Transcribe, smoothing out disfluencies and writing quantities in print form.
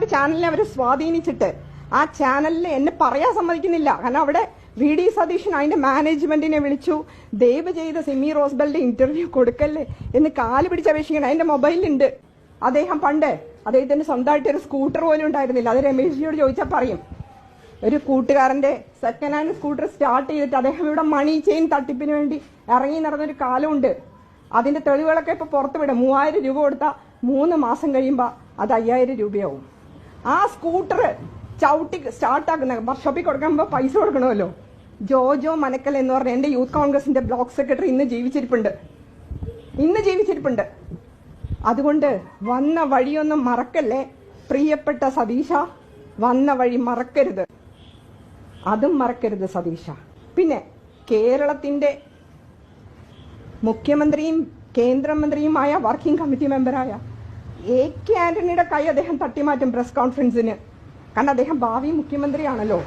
ഒരു ചാനലിനെ അവർ സ്വാധീനിച്ചിട്ട് ആ ചാനലിൽ എന്നെ പറയാൻ സമ്മതിക്കുന്നില്ല. കാരണം അവിടെ VD സതീശൻ അതിന്റെ മാനേജ്മെന്റിനെ വിളിച്ചു, ദയവ് ചെയ്ത് സിമി റോസ്ബലിന്റെ ഇന്റർവ്യൂ കൊടുക്കല്ലേ എന്ന് കാല് പിടിച്ചപേക്ഷിക്കണം. അതിന്റെ മൊബൈലിലുണ്ട്. അദ്ദേഹം പണ്ട് അദ്ദേഹത്തിന് സ്വന്തമായിട്ട് ഒരു സ്കൂട്ടർ പോലും ഉണ്ടായിരുന്നില്ല. അത് രമേശ് ജിയോട് ചോദിച്ചാൽ പറയും. ഒരു കൂട്ടുകാരന്റെ സെക്കൻഡ് ഹാൻഡ് സ്കൂട്ടർ സ്റ്റാർട്ട് ചെയ്തിട്ട് അദ്ദേഹം ഇവിടെ മണി ചെയിൻ തട്ടിപ്പിന് വേണ്ടി ഇറങ്ങി നടന്നൊരു കാലമുണ്ട്. അതിന്റെ തെളിവുകളൊക്കെ ഇപ്പൊ പുറത്തുവിടും. 3000 രൂപ കൊടുത്താൽ 3 മാസം കഴിയുമ്പോൾ അത് 5000 രൂപയാവും. ആ സ്കൂട്ടർ ചവിട്ടി സ്റ്റാർട്ടാക്കുന്ന വർക്ക്ഷോപ്പിൽ കൊടുക്കുമ്പോൾ പൈസ കൊടുക്കണമല്ലോ. ജോജോ മനക്കൽ എന്ന് പറഞ്ഞ എന്റെ യൂത്ത് കോൺഗ്രസിന്റെ ബ്ലോക്ക് സെക്രട്ടറി ഇന്ന് ജീവിച്ചിരിപ്പുണ്ട്. അതുകൊണ്ട് വന്ന വഴിയൊന്നും മറക്കല്ലേ പ്രിയപ്പെട്ട സതീശ, വന്ന വഴി മറക്കരുത്, അതും മറക്കരുത് സതീശ. പിന്നെ കേരളത്തിന്റെ മുഖ്യമന്ത്രിയും കേന്ദ്രമന്ത്രിയുമായ വർക്കിംഗ് കമ്മിറ്റി മെമ്പറായ AK ആന്റണിയുടെ കൈ അദ്ദേഹം തട്ടിമാറ്റും പ്രസ് കോൺഫറൻസിന്. കാരണം അദ്ദേഹം ഭാവി മുഖ്യമന്ത്രിയാണല്ലോ.